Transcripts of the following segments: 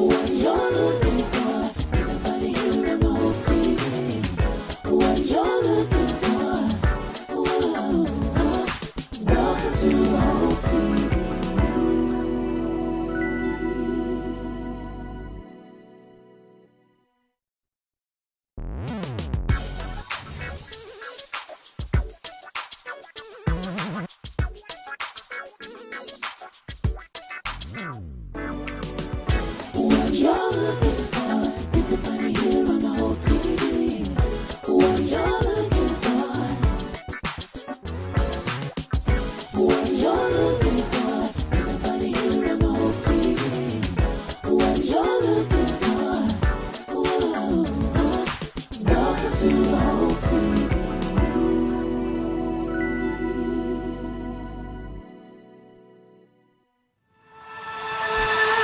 What you're looking for, everybody here on the whole TV. What you're looking for, whoa, welcome to the whole TV. What you're looking for, everybody here on the whole TV. What you're looking for, what you're looking for, everybody here on the whole TV. What you're looking for, whoa, welcome to the whole TV.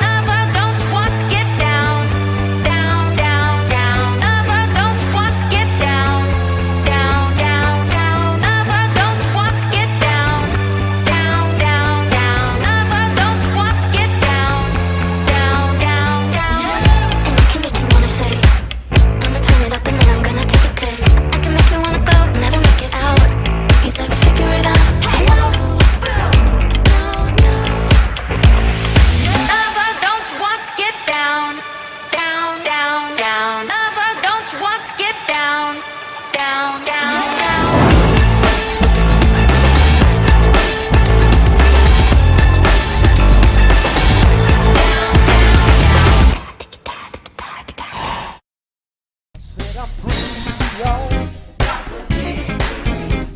Lover, don't want to get down, down, down, down. Lover, don't want to get down, down, down, down. Lover, don't want to get down, down, down, down. Lover, don't want to get down, down, down, down. And I can make you wanna say, I'ma turn it up and then I'm gonna take it there. I can make you wanna go, never make it out. You never figure it out. Hello, no, no. Lover, don't want to get down, down, down, down. Lover, don't want to get down, down, down, down. Set I'm free, y'all.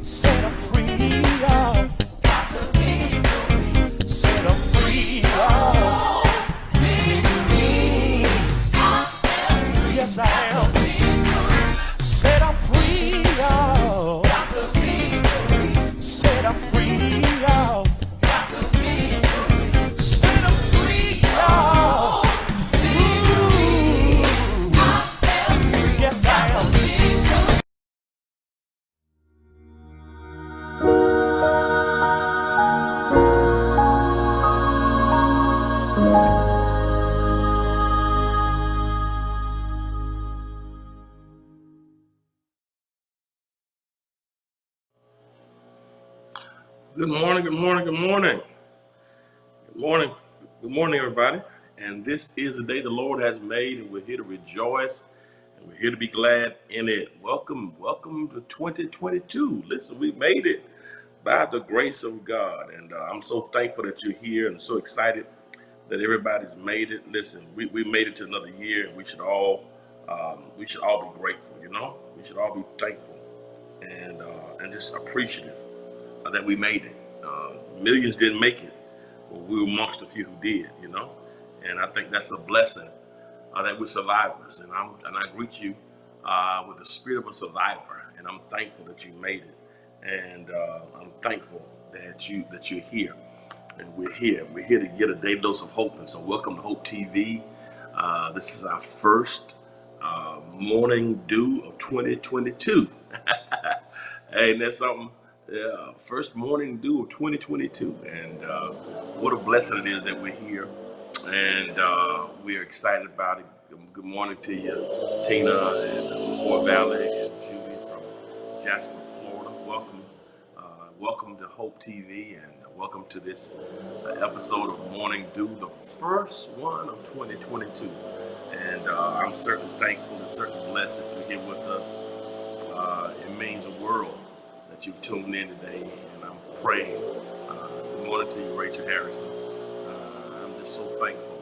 Set I'm free, y'all. Set I'm free, y'all. Yes, I am. Set I'm free, y'all. Set I'm free, y'all. Set I'm free, y'all. Ooh. Yes, I am. Good morning, good morning, good morning. Good morning, everybody. And this is the day the Lord has made, and we're here to rejoice, and we're here to be glad in it. Welcome to 2022. Listen, we made it by the grace of God, and I'm so thankful that you're here, and so excited that everybody's made it. Listen, we made it to another year, and we should all be grateful. We should all be thankful and just appreciative that we made it. Millions didn't make it, but we were amongst a few who did. And I think that's a blessing that we're survivors. And I greet you with the spirit of a survivor, and I'm thankful that you made it, and I'm thankful that you're here, and we're here. We're here to get a daily dose of hope, and so welcome to Hope TV. This is our first morning dew of 2022. Hey, and that's something. Yeah, first morning dew of 2022, and what a blessing it is that we're here, and we're excited about it. Good morning to you, Tina, and from Fort Valley, and Julie from Jasper, Florida. Welcome to Hope TV, and welcome to this episode of Morning Dew, the first one of 2022. And I'm certainly thankful and certainly blessed that you're here with us. It means the world that you've tuned in today, and I'm praying. Good morning to you, Rachel Harrison. I'm just so thankful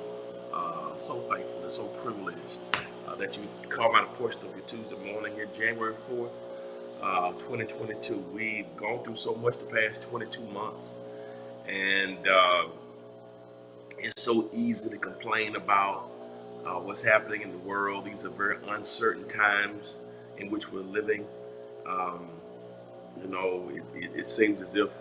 and so privileged that you carve out a portion of your Tuesday morning here, January 4th, 2022. We've gone through so much the past 22 months, and it's so easy to complain about what's happening in the world. These are very uncertain times in which we're living. It seems as if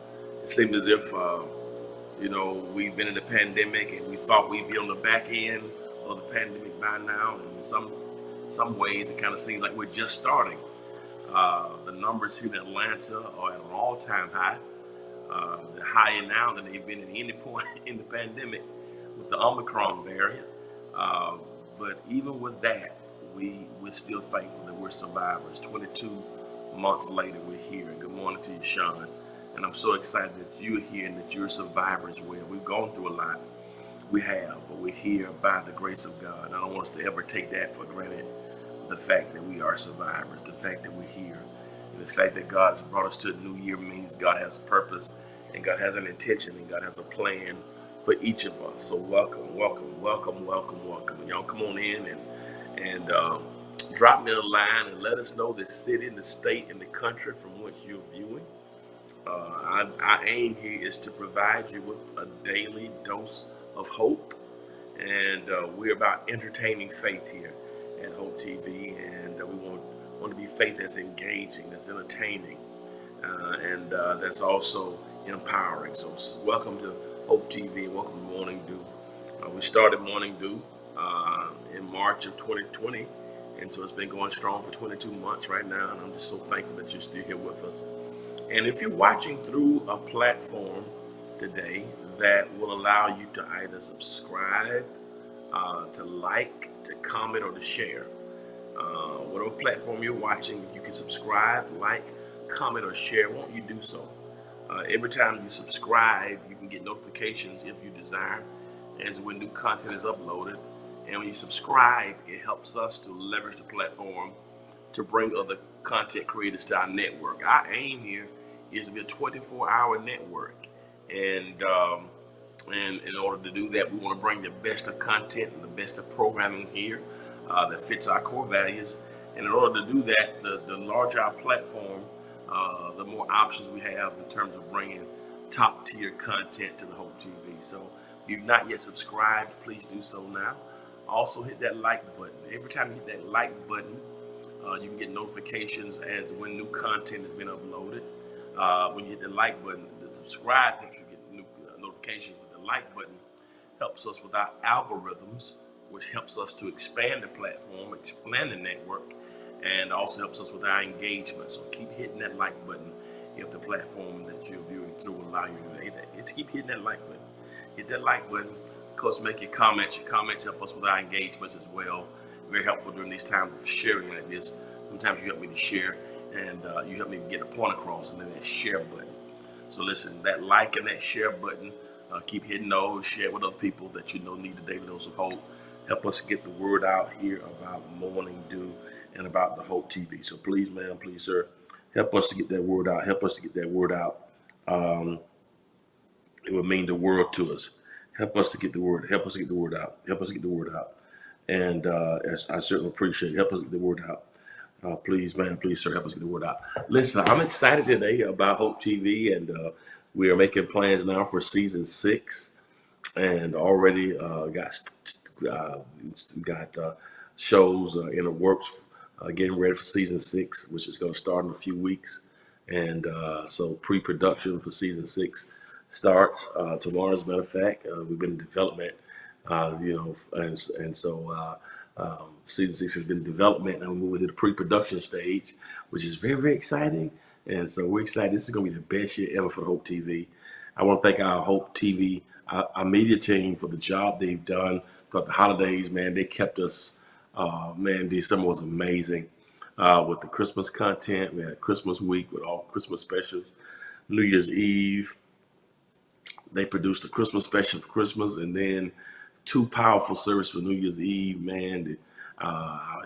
we've been in a pandemic, and we thought we'd be on the back end of the pandemic by now. And in some ways, it kind of seems like we're just starting. The numbers here in Atlanta are at an all-time high. They're higher now than they've been at any point in the pandemic with the Omicron variant. Uh, but even with that, we're still thankful that we're survivors. 22 months later, we're here. And good morning to you, Sean. And I'm so excited that you're here and that you're a survivor as well. We've gone through a lot. We have, but we're here by the grace of God. I don't want us to ever take that for granted. The fact that we are survivors, the fact that we're here, and the fact that God has brought us to a new year means God has a purpose, and God has an intention, and God has a plan for each of us. So welcome, welcome, welcome, welcome, welcome. And y'all come on in and drop me a line and let us know the city and the state and the country from which you're viewing. Our aim here is to provide you with a daily dose of hope, and we're about entertaining faith here at Hope TV, and we want to be faith that's engaging, that's entertaining, and that's also empowering. So welcome to Hope TV, and welcome to Morning Dew. We started Morning Dew in March of 2020, and so it's been going strong for 22 months right now, and I'm just so thankful that you're still here with us. And if you're watching through a platform today that will allow you to either subscribe, to like, to comment, or to share, whatever platform you're watching, if you can subscribe, like, comment, or share, won't you do so? Every time you subscribe, you can get notifications if you desire as when new content is uploaded. And when you subscribe, it helps us to leverage the platform to bring other content creators to our network. Our aim here is to be a 24-hour network. And in order to do that, we want to bring the best of content and the best of programming here that fits our core values. And in order to do that, the larger our platform, the more options we have in terms of bringing top tier content to the Hope TV. So if you've not yet subscribed, please do so now. Also hit that like button. Every time you hit that like button, you can get notifications as to when new content has been uploaded. When you hit the like button, the subscribe helps you get new notifications, but the like button helps us with our algorithms, which helps us to expand the platform, expand the network, and also helps us with our engagement. So keep hitting that like button if the platform that you're viewing through will allow you to do that. Just keep hitting that like button. Hit that like button. Of course, make your comments. Your comments help us with our engagements as well. Very helpful during these times of sharing like this. Sometimes you help me to share, and you help me to get a point across, and then that share button. So listen, that like and that share button, keep hitting those, share with other people that you know need a daily dose of hope. Help us get the word out here about Morning Dew and about the Hope TV. So please, ma'am, please, sir, help us to get that word out. Help us to get that word out. It would mean the world to us. Help us to get the word. Help us to get the word out. Help us to get the word out. And as I certainly appreciate it. Help us get the word out. Please, man, please, sir, help us get the word out. Listen, I'm excited today about Hope TV, and we are making plans now for season 6, and already got shows in the works, getting ready for season 6, which is going to start in a few weeks. And so pre-production for season 6 starts tomorrow. As a matter of fact, we've been in development, and so season 6 has been in development, and we're moving to the pre-production stage, which is very, very exciting. And so we're excited. This is going to be the best year ever for Hope TV. I want to thank our Hope TV, our media team, for the job they've done throughout the holidays. Man, they kept us. Man, December was amazing with the Christmas content. We had Christmas week with all Christmas specials. New Year's Eve, they produced a Christmas special for Christmas, and then 2 powerful services for New Year's Eve. Man, the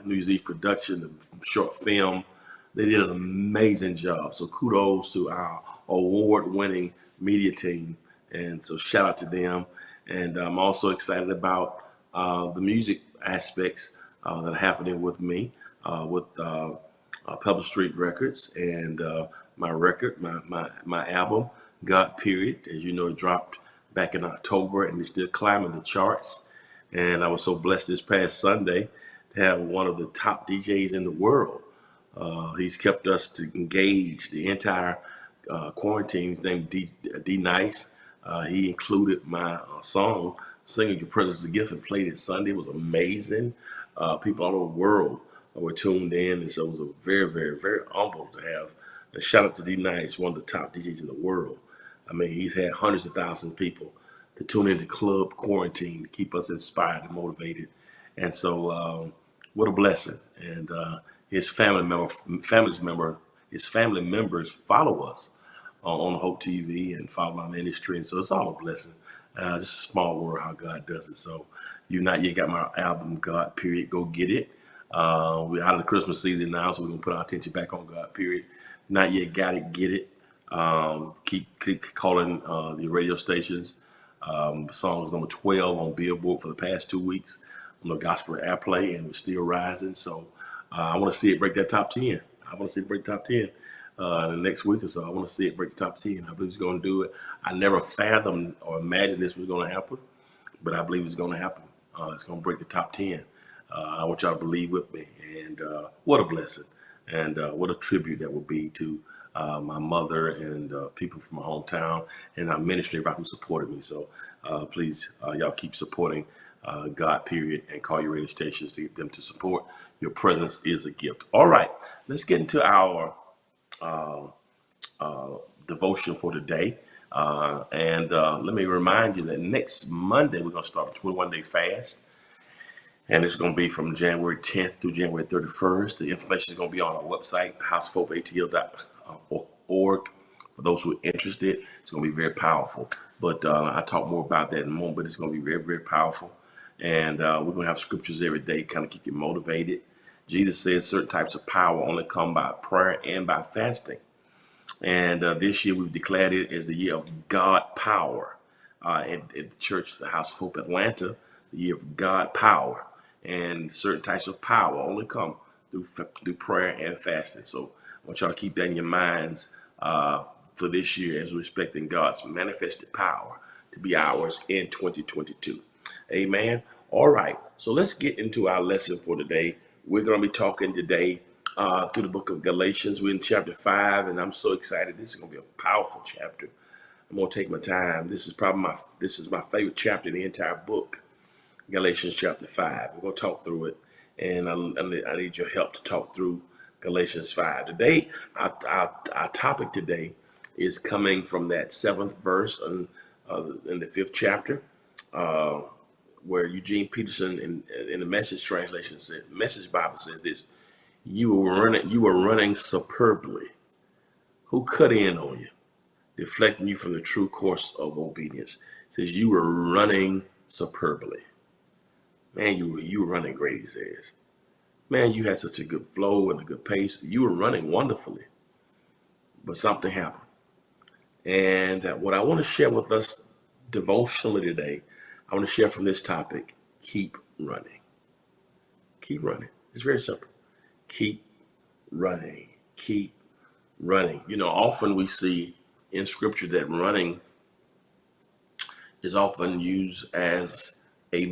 New Year's Eve production, the short film, they did an amazing job. So kudos to our award-winning media team, and so shout out to them. And I'm also excited about the music aspects that are happening with me, with Pebble Street Records, and my record, my album, God Period. As you know, it dropped back in October, and it's still climbing the charts. And I was so blessed this past Sunday to have one of the top DJs in the world. He's kept us to engage the entire quarantine. His name is D Nice. He included my song, Singing Your Presence is a Gift, and played it Sunday. It was amazing. People all over the world were tuned in, and so it was a very, very, very humble to have. And shout out to D Nice, one of the top DJs in the world. I mean, he's had hundreds of thousands of people to tune into Club Quarantine to keep us inspired and motivated. And so, what a blessing! And his his family members follow us on Hope TV and follow my ministry, and so it's all a blessing. Just a small world how God does it. So, you not yet got my album, God Period. Go get it. We're out of the Christmas season now, so we're gonna put our attention back on God Period. Not yet got it, get it. Keep calling the radio stations. Song is number 12 on Billboard for the past 2 weeks on the gospel airplay, and we're still rising. So I want to see it break that top 10. I want to see it break top 10 in the next week or so. I want to see it break the top 10. I believe it's going to do it. I never fathomed or imagined this was going to happen, but I believe it's going to happen. It's going to break the top 10. I want y'all to believe with me. And what a blessing. And what a tribute that will be to my mother and people from my hometown and our ministry, everybody who supported me. So please, y'all keep supporting God Period and call your radio stations to get them to support. Your presence is a gift. All right, let's get into our devotion for today. And let me remind you that next Monday, we're going to start a 21-day fast. And it's going to be from January 10th through January 31st. The information is going to be on our website, houseofhopeatl.org. For those who are interested, it's going to be very powerful. But I'll talk more about that in a moment, but it's going to be very, very powerful. And we're going to have scriptures every day, kind of keep you motivated. Jesus says certain types of power only come by prayer and by fasting. And this year we've declared it as the year of God power. At the church, the House of Hope Atlanta, the year of God power. And certain types of power only come through prayer and fasting. So I want y'all to keep that in your minds for this year as we're expecting God's manifested power to be ours in 2022. Amen. All right. So let's get into our lesson for today. We're going to be talking today through the book of Galatians. We're in chapter 5, and I'm so excited. This is going to be a powerful chapter. I'm going to take my time. This is my favorite chapter in the entire book. Galatians chapter 5. We're going to talk through it, and I need your help to talk through Galatians 5. Today, our topic today is coming from that 7th verse in the 5th chapter, where Eugene Peterson in the Message translation said, Message Bible says this: "You were running superbly. Who cut in on you, deflecting you from the true course of obedience?" It says you were running superbly. Man, you were running great, he says. Man, you had such a good flow and a good pace. You were running wonderfully. But something happened. And what I want to share with us devotionally today, I want to share from this topic: keep running. Keep running. It's very simple. Keep running. Keep running. You know, often we see in scripture that running is often used as a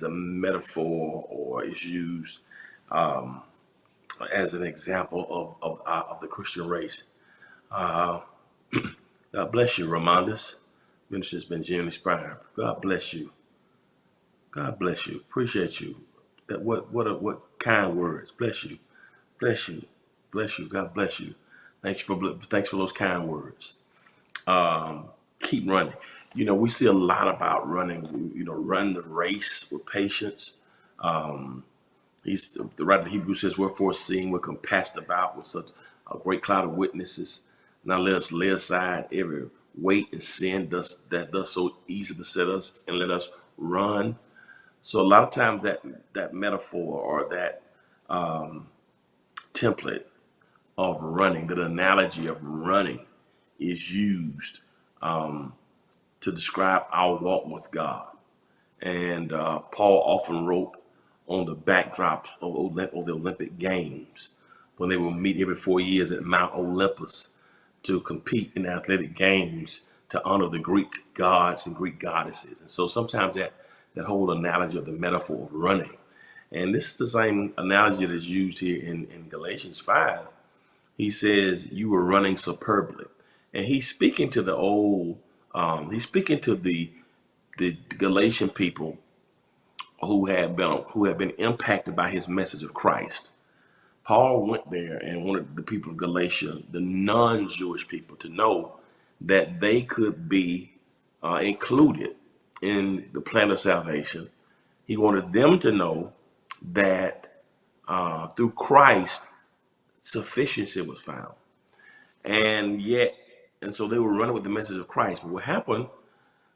metaphor, or is used as an example of the Christian race. God bless you, Ramondus. Minister's been genuinely inspired. God bless you. God bless you. Appreciate you. That what kind words. Bless you. Bless you. Bless you. God bless you. Thanks for those kind words. Keep running. You know, we see a lot about running. You know, run the race with patience. The writer of Hebrews says, "Wherefore, seeing we're compassed about with such a great cloud of witnesses, now let us lay aside every weight and sin that does so easy to beset us, and let us run." So a lot of times that metaphor or that template of running, that analogy of running, is used to describe our walk with God. And Paul often wrote on the backdrop of the Olympic Games, when they would meet every 4 years at Mount Olympus to compete in the athletic games to honor the Greek gods and Greek goddesses. And so sometimes that whole analogy of the metaphor of running. And this is the same analogy that is used here in Galatians 5. He says, you were running superbly. And he's speaking to the Galatian people who had been impacted by his message of Christ. Paul went there and wanted the people of Galatia, the non-Jewish people, to know that they could be included in the plan of salvation. He wanted them to know that through Christ, sufficiency was found. And yet, and so they were running with the message of Christ. But what happened,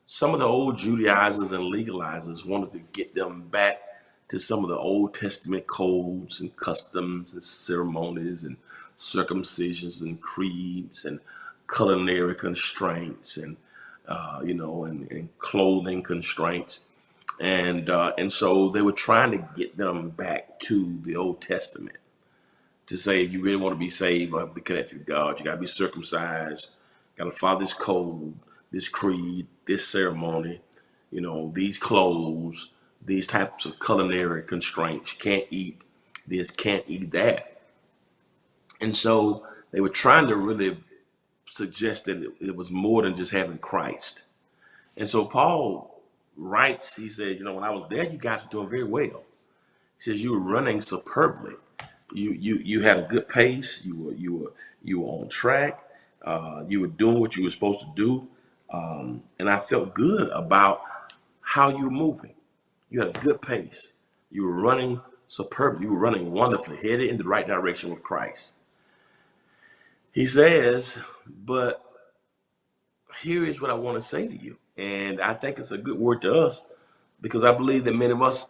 some of the old Judaizers and legalizers wanted to get them back to some of the Old Testament codes and customs and ceremonies and circumcisions and creeds and culinary constraints and and clothing constraints, and so they were trying to get them back to the Old Testament to say if you really want to be saved or be connected to God, you got to be circumcised, got to follow this code, this creed, this ceremony, these clothes, these types of culinary constraints. You can't eat this, can't eat that. And so they were trying to really suggest that it was more than just having Christ. And so Paul writes, he said, when I was there, you guys were doing very well. He says you were running superbly. You had a good pace. You were on track. You were doing what you were supposed to do. And I felt good about how you were moving. You had a good pace. You were running superbly. You were running wonderfully, headed in the right direction with Christ. He says, but here is what I want to say to you. And I think it's a good word to us because I believe that many of us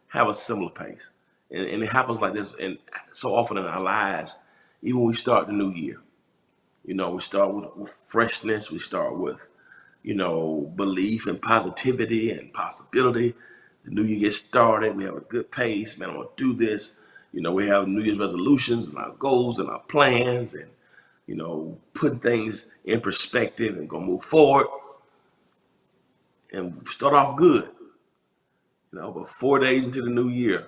have a similar pace. And it happens like this, and so often in our lives, even when we start the new year. We start with freshness. We start with, belief and positivity and possibility. The new year gets started. We have a good pace. Man, I'm going to do this. We have New Year's resolutions and our goals and our plans and, putting things in perspective and going to move forward. And start off good. But 4 days into the new year,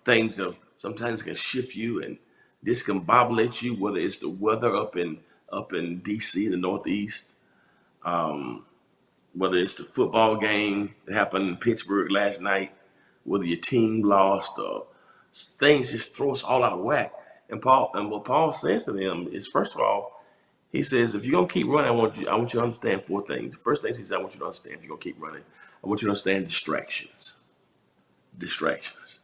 things sometimes can shift you and discombobulate you, whether it's the weather up in DC, the Northeast, whether it's the football game that happened in Pittsburgh last night, whether your team lost, or things just throw us all out of whack. And what Paul says to them is, first of all, he says, if you're gonna keep running, I want you to understand four things. The first thing he said, I want you to understand, if you're gonna keep running, I want you to understand distractions. Distractions.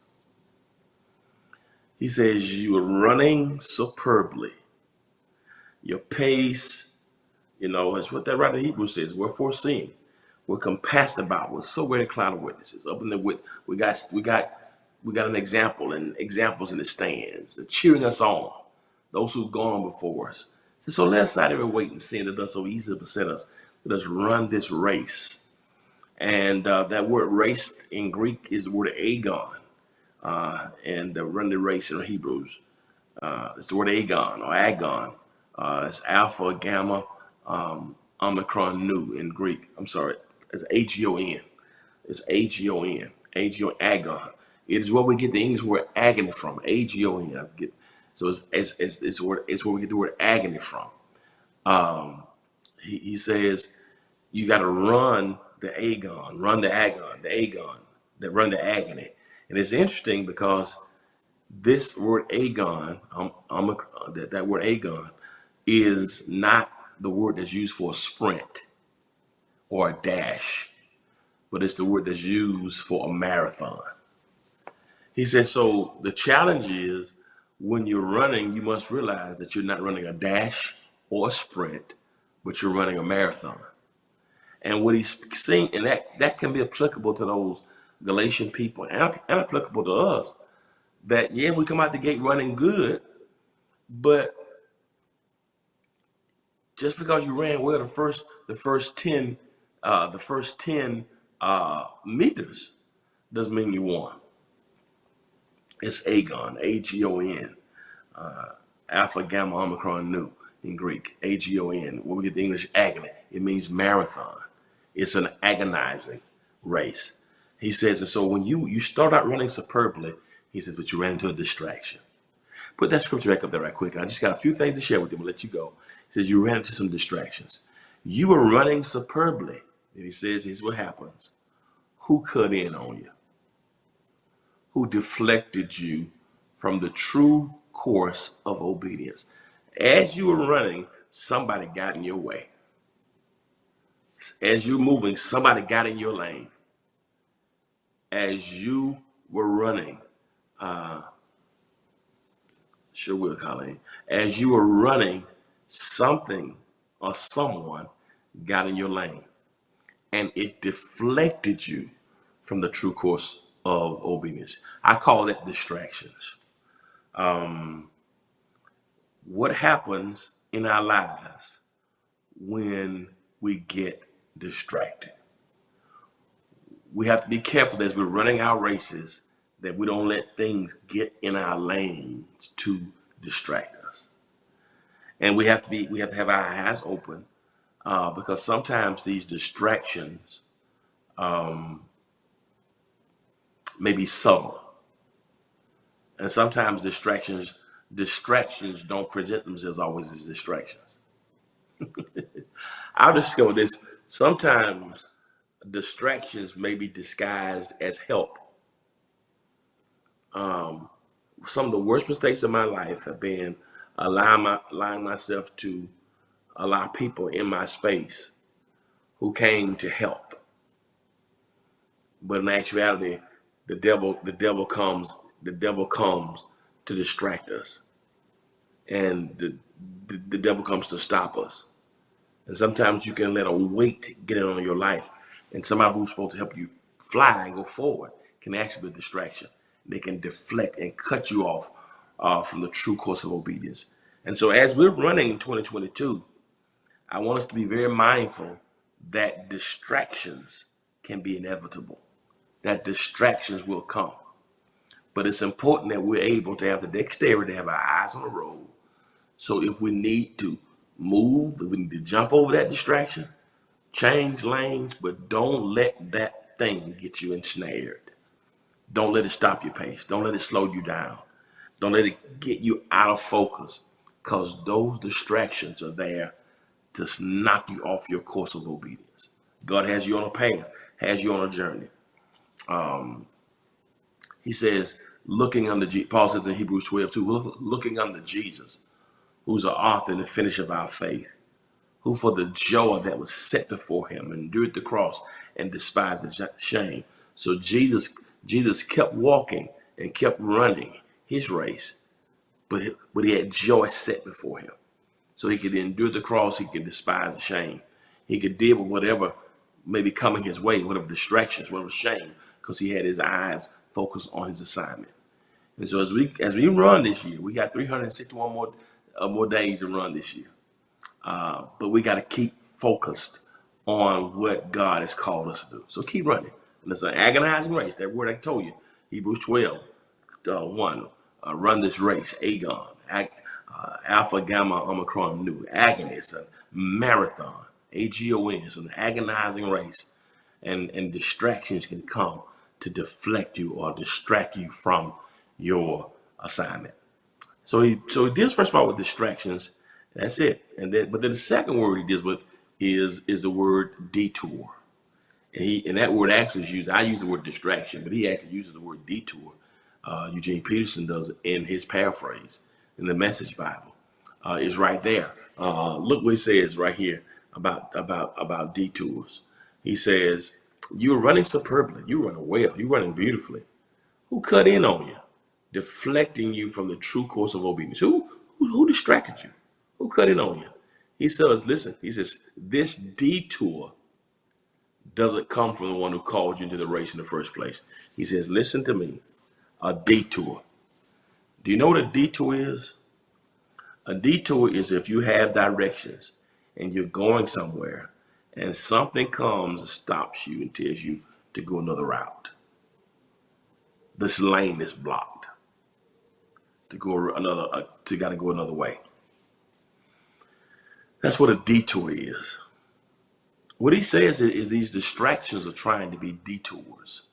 He says you are running superbly. Your pace, is what that writer in Hebrews says. We're foreseeing. We're compassed about with so great a cloud of witnesses. Up in the we got an example and examples in the stands. They're cheering us on. Those who've gone on before us. So lay aside every weight and sin that does so easily beset us. Let us run this race. And that word race in Greek is the word agon. And run the race in Hebrews. It's the word agon or agon. It's alpha, gamma, omicron, nu in Greek. I'm sorry. It's agon. It's agon. Agon. It is where we get the English word agony from. Agon. So it's where we get the word agony from. He says you got to run the agon, run the agony. And it's interesting because this word agon, that word agon, is not the word that's used for a sprint or a dash, but it's the word that's used for a marathon. He says, so the challenge is when you're running, you must realize that you're not running a dash or a sprint, but you're running a marathon. And what he's saying, and that can be applicable to those Galatian people and applicable to us, that we come out the gate running good, but just because you ran well the first 10 meters doesn't mean you won. It's agon, agon, alpha, gamma, omicron, nu in Greek, agon. When we get the English agony, it means marathon. It's an agonizing race. He says, and so when you start out running superbly, he says, but you ran into a distraction. Put that scripture back up there right quick. I just got a few things to share with you. I'll let you go. He says, you ran into some distractions. You were running superbly. And he says, here's what happens. Who cut in on you? Who deflected you from the true course of obedience? As you were running, somebody got in your way. As you're moving, somebody got in your lane. As you were running, sure will, Colleen. As you were running, something or someone got in your lane, and it deflected you from the true course of obedience. I call that distractions. What happens in our lives when we get distracted? We have to be careful as we're running our races that we don't let things get in our lanes to distract us. And we have to have our eyes open because sometimes these distractions may be subtle, and sometimes distractions don't present themselves always as distractions. I've discovered this. Sometimes distractions may be disguised as help. Some of the worst mistakes of my life have been allowing myself to allow people in my space who came to help. But in actuality, the devil comes to distract us, and the devil comes to stop us. And sometimes you can let a weight get in on your life, and somebody who's supposed to help you fly and go forward can actually be a distraction. They can deflect and cut you off from the true course of obedience. And so as we're running in 2022, I want us to be very mindful that distractions can be inevitable, that distractions will come. But it's important that we're able to have the dexterity to have our eyes on the road. So if we need to move, if we need to jump over that distraction, change lanes, but don't let that thing get you ensnared. Don't let it stop your pace. Don't let it slow you down. Don't let it get you out of focus, because those distractions are there to knock you off your course of obedience. God has you on a path, has you on a journey. He says, Paul says in Hebrews 12:2, looking unto Jesus, who's the author and the finisher of our faith, who for the joy that was set before him endured the cross and despised the shame. So Jesus kept walking and kept running his race, but he had joy set before him. So he could endure the cross, he could despise the shame. He could deal with whatever may be coming his way, whatever distractions, whatever shame, because he had his eyes focused on his assignment. And so as we run this year, we got 361 more days to run this year. But we got to keep focused on what God has called us to do. So keep running. And it's an agonizing race. That word I told you, Hebrews 12:1. Run this race, agon, alpha, gamma, omicron, nu. Agony, it's a marathon. AGON, it's an agonizing race. And distractions can come to deflect you or distract you from your assignment. So he deals first of all with distractions. That's it. But then the second word he deals with is the word detour. And that word actually is used. I use the word distraction, but he actually uses the word detour. Eugene Peterson does in his paraphrase in the Message Bible. Is right there. Look what he says right here about detours. He says, "You're running superbly. You're running well. You're running beautifully. Who cut in on you, deflecting you from the true course of obedience? Who distracted you? Who cut in on you?" He says, listen, he says, "This detour doesn't come from the one who called you into the race in the first place." He says, listen to me, a detour. Do you know what a detour is? A detour is if you have directions and you're going somewhere and something comes and stops you and tells you to go another route. This lane is blocked. To gotta go another way. That's what a detour is. What he says is these distractions are trying to be detours.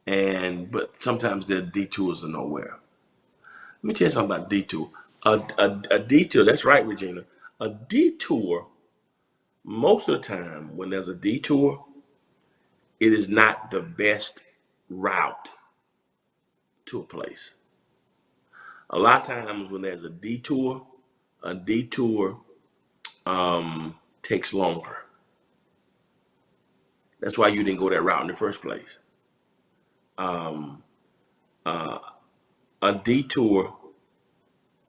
But sometimes their detours are nowhere. Let me tell you something about detour. A detour, that's right, Regina. A detour, most of the time when there's a detour, it is not the best route to a place. A lot of times when there's a detour takes longer. That's why you didn't go that route in the first place. A detour,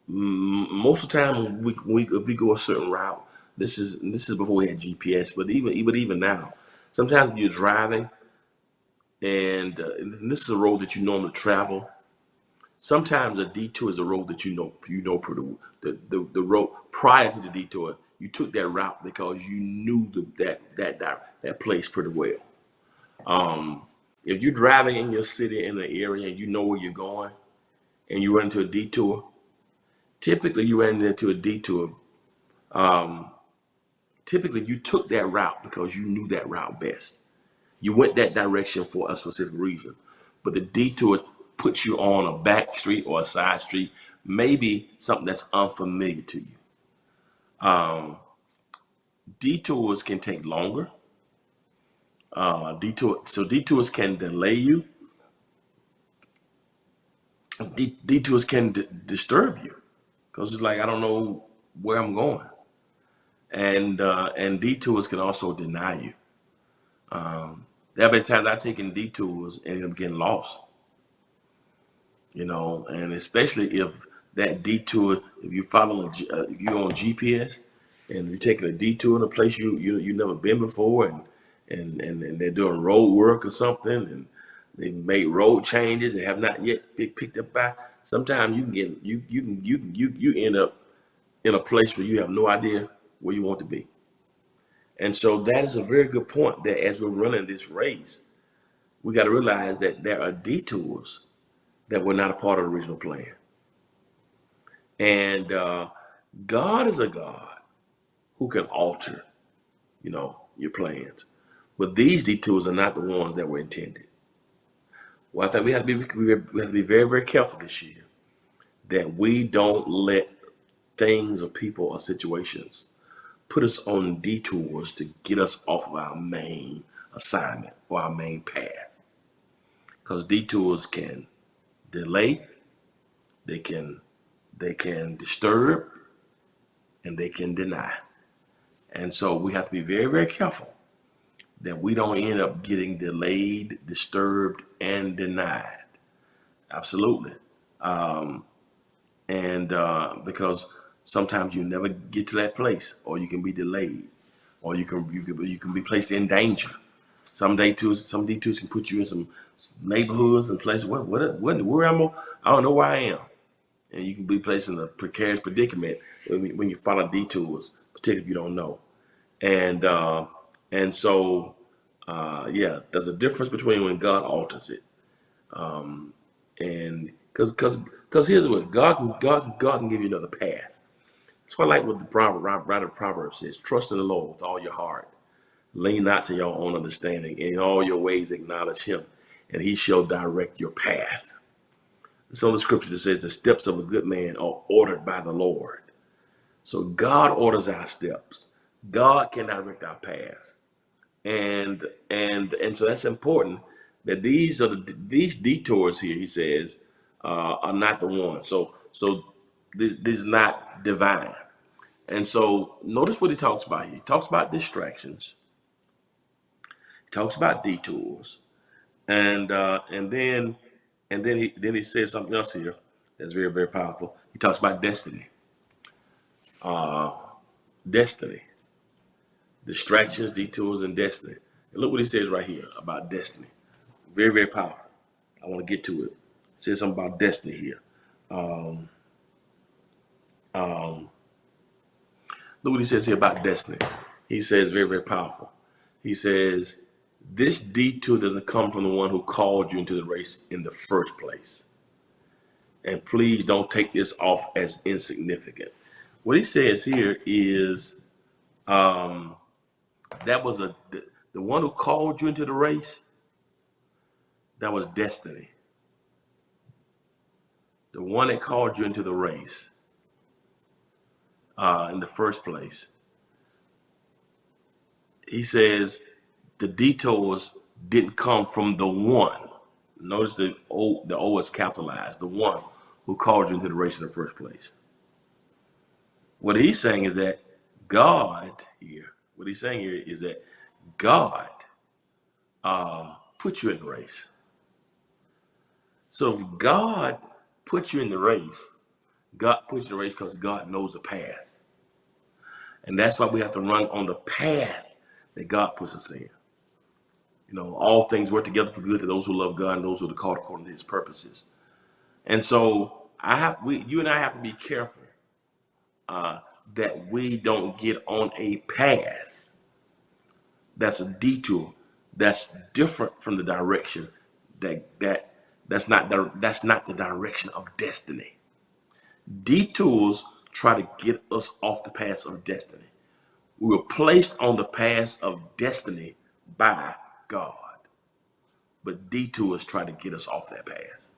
most of the time, if we go a certain route, this is before we had GPS, but even now, sometimes you're driving and this is a road that you normally travel. Sometimes a detour is a road that you know pretty the road prior to the detour. You took that route because you knew that place pretty well. If you're driving in your city in an area and you know where you're going and you run into a detour, typically you ran into a detour. Typically you took that route because you knew that route best. You went that direction for a specific reason, but the detour puts you on a back street or a side street, maybe something that's unfamiliar to you. Detours can take longer. Detours can delay you. Detours can disturb you because it's like I don't know where I'm going, and detours can also deny you. There have been times I've taken detours and end up getting lost, and especially if that detour, if you follow, if you're on GPS and you're taking a detour in a place you never been before, and they're doing road work or something, and they made road changes that have not yet been picked up by. Sometimes you can get you end up in a place where you have no idea where you want to be. And so that is a very good point that as we're running this race, we got to realize that there are detours that were not a part of the original plan. And God is a God who can alter, your plans. But these detours are not the ones that were intended. Well, I think we have to be very, very careful this year that we don't let things or people or situations put us on detours to get us off of our main assignment or our main path. Because detours can delay, they can disturb, and they can deny. And so we have to be very, very careful that we don't end up getting delayed, disturbed, and denied. Absolutely. And because sometimes you never get to that place, or you can be delayed, or you can be placed in danger. Some detours can put you in some neighborhoods and places where I don't know where I am, and you can be placed in a precarious predicament when you follow detours, particularly if you don't know. And so there's a difference between when God alters it, and because here's what God can give you another path. That's why I like what the writer of Proverbs says: trust in the Lord with all your heart, lean not to your own understanding, in all your ways acknowledge Him, and He shall direct your path. Some of the scripture that says the steps of a good man are ordered by the Lord. So God orders our steps. God can direct our paths, and so that's important. That these detours here, he says, are not the one. So this is not divine. And so notice what he talks about here. He talks about distractions. He talks about detours, and then he says something else here that's very, very powerful. He talks about destiny. Destiny. Distractions, detours, and destiny. And look what he says right here about destiny. Very, very powerful. I want to get to it. It says something about destiny here. Look what he says here about destiny. He says very, very powerful. He says, this detour doesn't come from the one who called you into the race in the first place. And please don't take this off as insignificant. What he says here is that was the one who called you into the race. That was destiny. The one that called you into the race in the first place. He says the detours didn't come from the one. Notice the O is capitalized. The one who called you into the race in the first place. What he's saying is that God here, what he's saying here is that God put you in the race. So if God puts you in the race, God puts you in the race because God knows the path. And that's why we have to run on the path that God puts us in. You know, all things work together for good to those who love God and those who are called according to his purposes. And so you and I have to be careful that we don't get on a path that's a detour, that's different from the direction that's not the direction of destiny. Detours try to get us off the path of destiny. We were placed on the path of destiny by God, but detours try to get us off that path.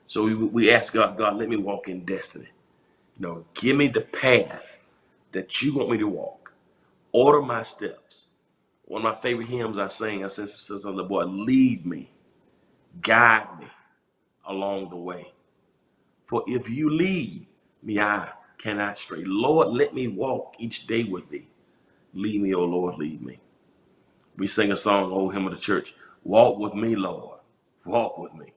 So we ask God, let me walk in destiny. You know, give me the path that you want me to walk. Order my steps. One of my favorite hymns I says to the boy, lead me, guide me along the way. For if you lead me, I cannot stray. Lord, let me walk each day with thee. Lead me, O Lord, lead me. We sing a song, old hymn of the church, walk with me, Lord, walk with me.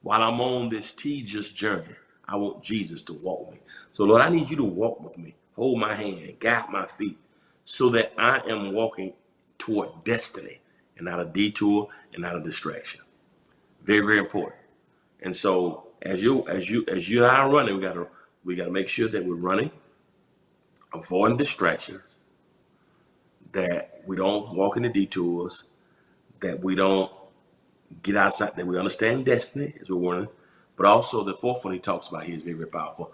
While I'm on this tedious journey, I want Jesus to walk with me. So Lord, I need you to walk with me, hold my hand, guide my feet, so that I am walking toward destiny and not a detour and not a distraction. Very, very important. And so as you and I are running, we gotta make sure that we're running, avoiding distractions, that we don't walk into detours, that we don't get outside, that we understand destiny as we're running. But also the fourth one he talks about here is very, very powerful.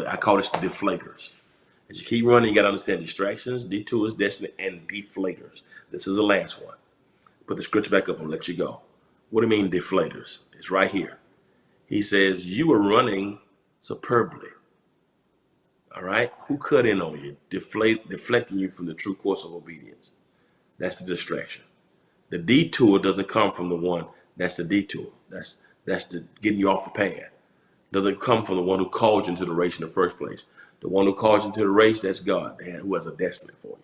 I call this deflators. As you keep running, you gotta understand distractions, detours, destiny, and deflators. This is the last one. Put the scripture back up and let you go. What do you mean deflators? It's right here. He says, you were running superbly. All right? Who cut in on you? Deflecting you from the true course of obedience. That's the distraction. The detour doesn't come from the one. That's the detour. That's the getting you off the path. Doesn't come from the one who called you into the race in the first place. The one who calls you into the race, that's God, who has a destiny for you.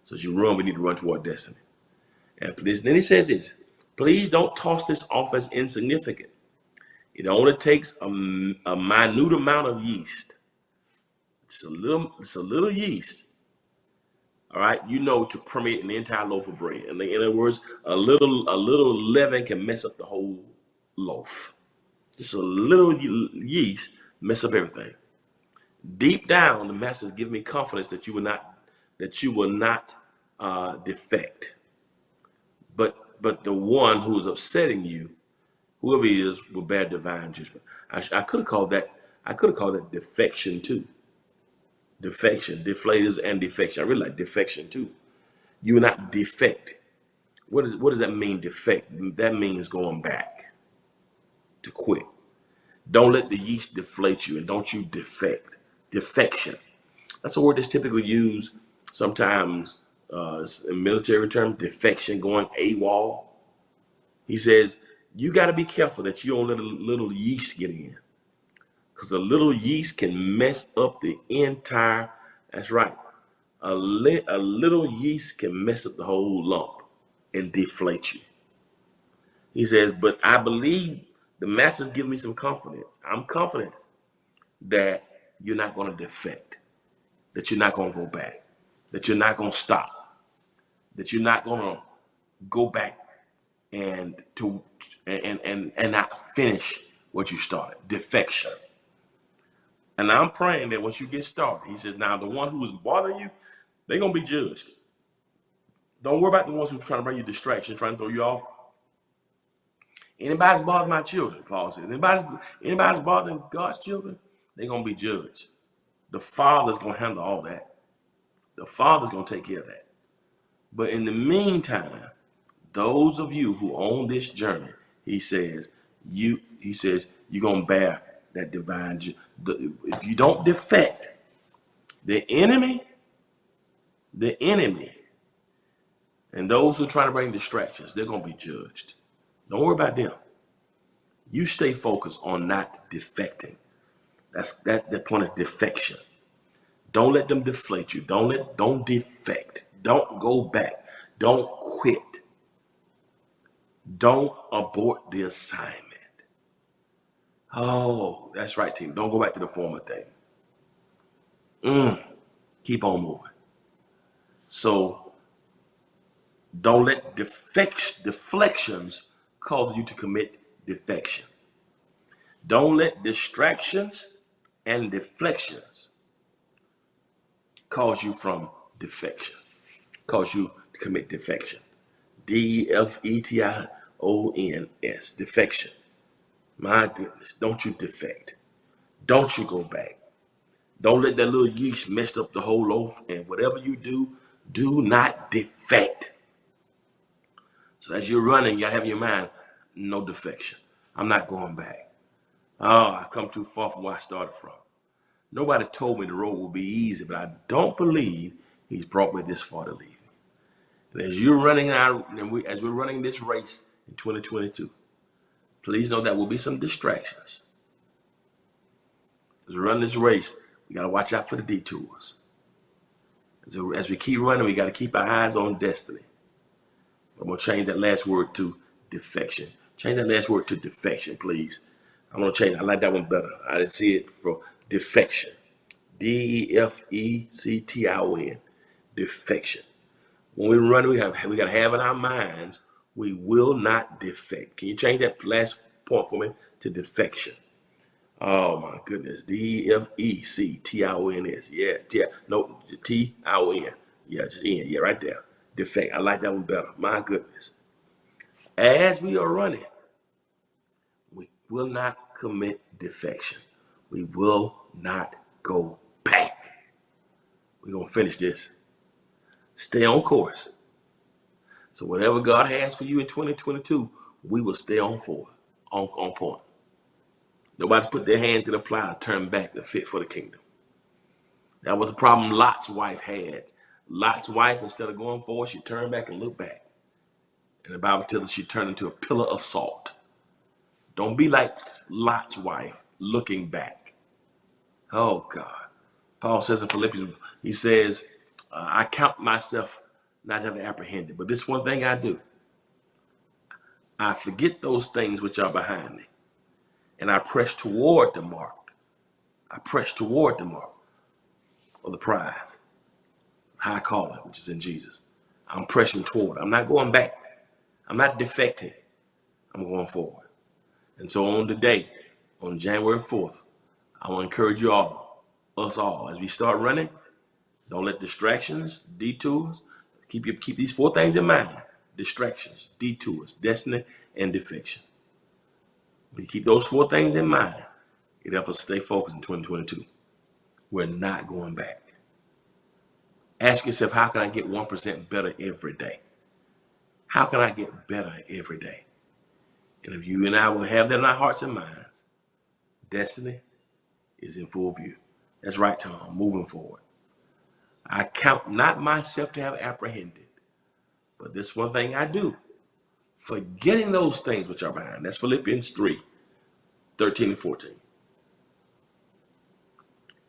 So as you run, we need to run toward destiny. And then he says this, please don't toss this off as insignificant. It only takes a minute amount of yeast. It's a little yeast, all right, to permeate an entire loaf of bread. And in other words, a little leaven can mess up the whole loaf. Just a little yeast mess up everything. Deep down, the message gives me confidence that you will not defect. But the one who is upsetting you, whoever he is, will bear divine judgment. I could have called that defection too. Defection, deflators, and defection. I really like defection too. You will not defect. What does that mean, defect? That means going back, to quit. Don't let the yeast deflate you, and don't you defect. Defection. That's a word that's typically used sometimes in military terms, defection, going AWOL. He says, you got to be careful that you don't let a little yeast get in. Because a little yeast can mess up the entire, that's right. A little yeast can mess up the whole lump and deflate you. He says, but I believe the master's giving me some confidence. I'm confident that you're not going to defect, that you're not going to go back, that you're not going to stop, that you're not going to go back and not finish what you started. Defection. And I'm praying that once you get started, he says, now the one who is bothering you, they're going to be judged. Don't worry about the ones who are trying to bring you distraction, trying to throw you off. Anybody's bothering my children, Paul says. Anybody's bothering God's children, they're going to be judged. The Father's going to handle all that. The Father's going to take care of that. But in the meantime, those of you who own this journey, he says, you're going to bear that divine. If you don't defect, the enemy, and those who try to bring distractions, they're going to be judged. Don't worry about them. You stay focused on not defecting. That point is defection. Don't let them deflate you. Don't defect. Don't go back. Don't quit. Don't abort the assignment. Oh, that's right, team. Don't go back to the former thing. Keep on moving. So don't let deflections cause you to commit defection. Don't let distractions and deflections cause you from defection, cause you to commit defection. Defetions, defection. My goodness, don't you defect. Don't you go back. Don't let that little yeast mess up the whole loaf. And whatever you do, do not defect. So as you're running, you gotta have in your mind, no defection. I'm not going back. Oh, I come too far from where I started from. Nobody told me the road will be easy, but I don't believe he's brought me this far to leave me. And as you're running out, and as we're running this race in 2022, please know there will be some distractions. As we run this race, we got to watch out for the detours. As we keep running, we got to keep our eyes on destiny. I'm going to change that last word to defection. Change that last word to defection, please. I'm going to change. I like that one better. I didn't see it for defection. Defection. Defection. When we run, we got to have in our minds, we will not defect. Can you change that last point for me to defection? Oh my goodness. Defection. Yeah. Tion. Yeah, just in. Yeah, right there. Defect. I like that one better. My goodness. As we are running, we will not commit defection. We will not go back. We're going to finish this. Stay on course. So whatever God has for you in 2022, we will stay on point. Nobody's put their hand to the plow and turn back to fit for the kingdom. That was the problem Lot's wife had. Lot's wife, instead of going forward, she turned back and looked back. And the Bible tells us she turned into a pillar of salt. Don't be like Lot's wife, looking back. Oh, God. Paul says in Philippians, he says, I count myself not having apprehended. But this one thing I do. I forget those things which are behind me. And I press toward the mark. I press toward the mark of the prize. High calling, which is in Jesus. I'm pressing toward. I'm not going back. I'm not defecting. I'm going forward. And so on today, on January 4th, I want to encourage you all, us all, as we start running, don't let distractions, detours, keep these four things in mind. Distractions, detours, destiny, and defection. When you keep those four things in mind, it helps us stay focused in 2022. We're not going back. Ask yourself, how can I get 1% better every day? How can I get better every day? And if you and I will have that in our hearts and minds, destiny is in full view. That's right, Tom, moving forward. I count not myself to have apprehended, but this one thing I do, forgetting those things which are behind. That's Philippians 3:13 and 14.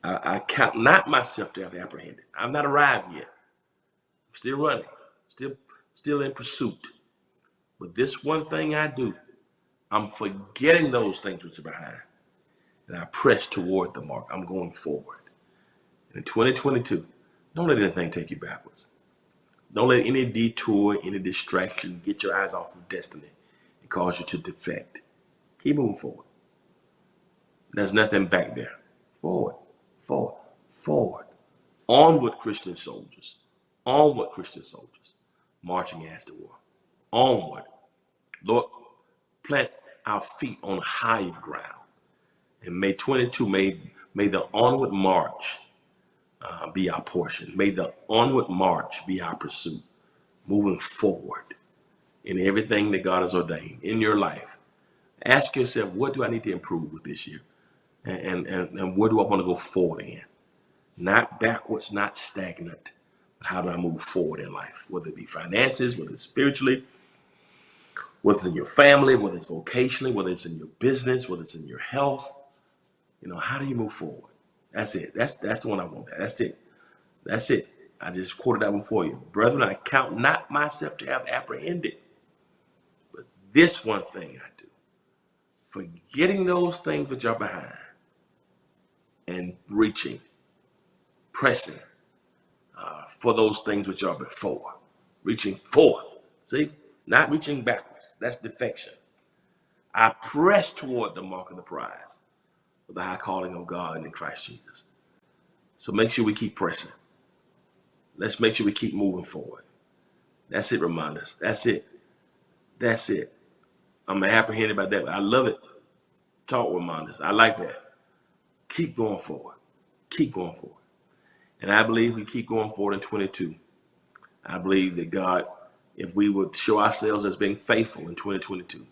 I count not myself to have apprehended. I'm not arrived yet. I'm still running, still in pursuit. But this one thing I do, I'm forgetting those things which are behind. And I press toward the mark. I'm going forward. And in 2022, don't let anything take you backwards. Don't let any detour, any distraction get your eyes off of destiny and cause you to defect. Keep moving forward. There's nothing back there. Forward. Onward, Christian soldiers. Onward, Christian soldiers. Marching as the war. Onward. Lord, plant our feet on higher ground. And may 22, may the onward march be our portion. May the onward march be our pursuit. Moving forward in everything that God has ordained in your life. Ask yourself, what do I need to improve with this year? And where do I want to go forward in? Not backwards, not stagnant. But how do I move forward in life? Whether it be finances, whether it's spiritually, whether it's in your family, whether it's vocationally, whether it's in your business, whether it's in your health. You know, how do you move forward? That's it. That's the one I want. That's it. I just quoted that one for you. Brethren, I count not myself to have apprehended, but this one thing I do, forgetting those things which are behind and reaching, pressing for those things which are before, reaching forth. See, not reaching backwards. That's defection. I press toward the mark of the prize of the high calling of God in Christ Jesus. So make sure we keep pressing. Let's make sure we keep moving forward. That's it, Reminders. That's it. That's it. I'm apprehended by that. I love it. Talk, Reminders. I like that. Keep going forward. Keep going forward. And I believe we keep going forward in 22. I believe that God, if we would show ourselves as being faithful in 2022,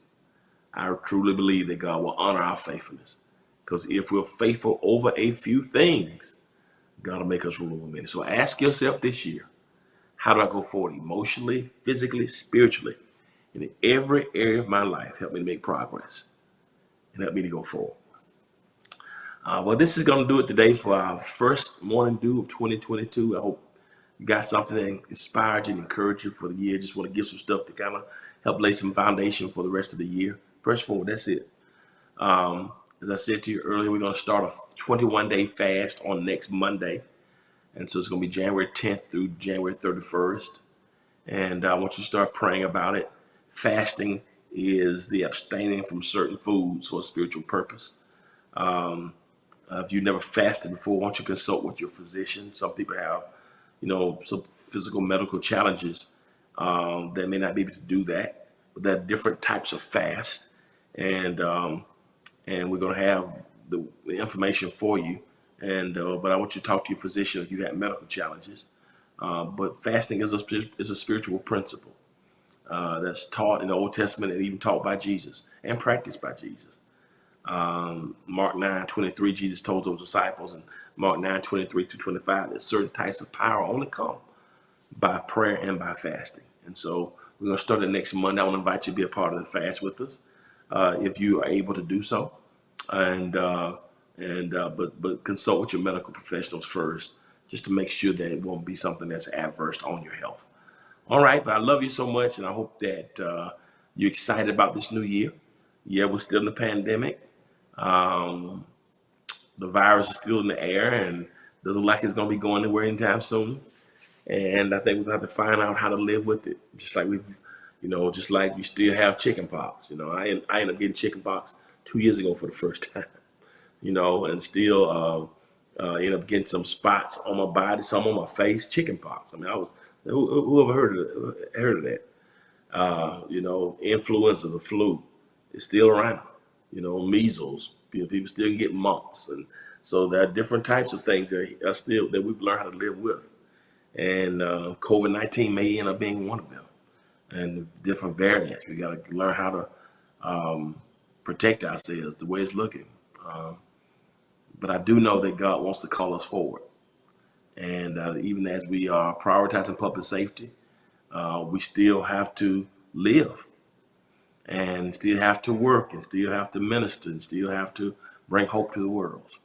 I truly believe that God will honor our faithfulness. Because if we're faithful over a few things, God will make us rule over many. So ask yourself this year, how do I go forward emotionally, physically, spiritually, in every area of my life? Help me to make progress and help me to go forward. Well, this is going to do it today for our first morning dew of 2022. I hope you got something that inspired you and encouraged you for the year. Just want to give some stuff to kind of help lay some foundation for the rest of the year. Press forward. That's it. As I said to you earlier, we're going to start a 21-day fast on next Monday. And so it's going to be January 10th through January 31st. And I want you to start praying about it. Fasting is the abstaining from certain foods for a spiritual purpose. If you've never fasted before, why don't you consult with your physician? Some people have, some physical medical challenges that may not be able to do that. But there are different types of fast. And we're going to have the information for you. But I want you to talk to your physician if you have medical challenges. But fasting is a spiritual principle that's taught in the Old Testament and even taught by Jesus and practiced by Jesus. Mark 9:23, Jesus told those disciples, and Mark 9:23-25, that certain types of power only come by prayer and by fasting. And so we're going to start it next Monday. I want to invite you to be a part of the fast with us, if you are able to do so. But consult with your medical professionals first, just to make sure that it won't be something that's adverse on your health. All right, but I love you so much, and I hope that you're excited about this new year. Yeah, we're still in the pandemic. The virus is still in the air and doesn't look like it's going to be going anywhere anytime soon. And I think we're going to have to find out how to live with it. Just like we still have chicken pox. I ended up getting chicken pox 2 years ago for the first time, and still ended up getting some spots on my body, some on my face, chicken pox. I mean, whoever heard of that? Influenza, the flu is still around. Measles, people still get mumps. And so there are different types of things that we've learned how to live with. And COVID-19 may end up being one of them. And different variants. We got to learn how to protect ourselves the way it's looking. But I do know that God wants to call us forward. And even as we are prioritizing public safety, we still have to live and still have to work and still have to minister and still have to bring hope to the world.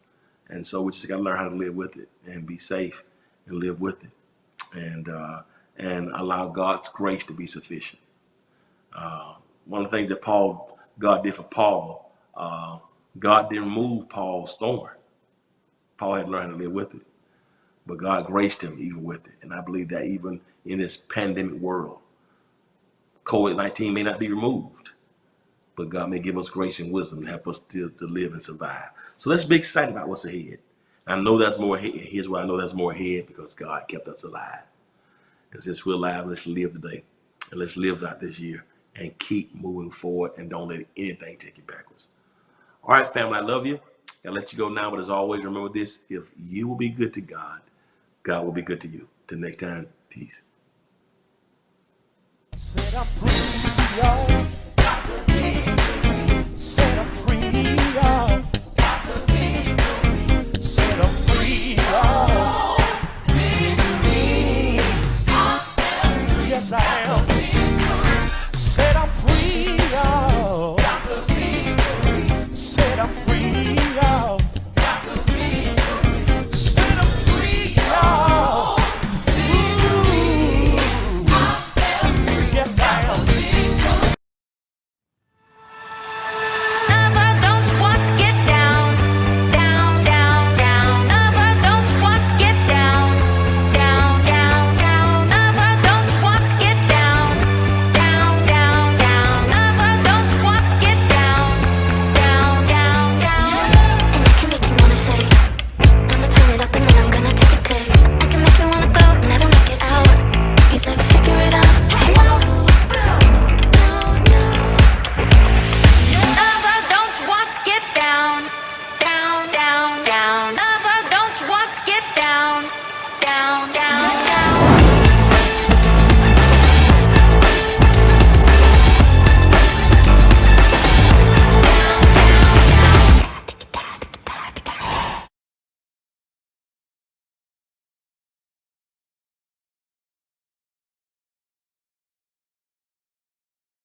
And so we just got to learn how to live with it and be safe and live with it and allow God's grace to be sufficient. One of the things that God did for Paul, God didn't remove Paul's thorn. Paul had to learn how to live with it, but God graced him even with it. And I believe that even in this pandemic world, COVID-19 may not be removed, but God may give us grace and wisdom to help us to live and survive. So let's be excited about what's ahead. I know there's more ahead. Here's why I know there's more ahead, because God kept us alive. And since we're alive, let's live today and let's live out this year and keep moving forward and don't let anything take you backwards. All right, family, I love you. I'll let you go now, but as always, remember this: if you will be good to God, God will be good to you. Till next time, peace. Set I'm free, y'all. Set I'm free, y'all. Set I'm free, y'all. Yes, I am. Set I'm free, y'all. Set I'm free, y'all. Set I'm free, y'all. am.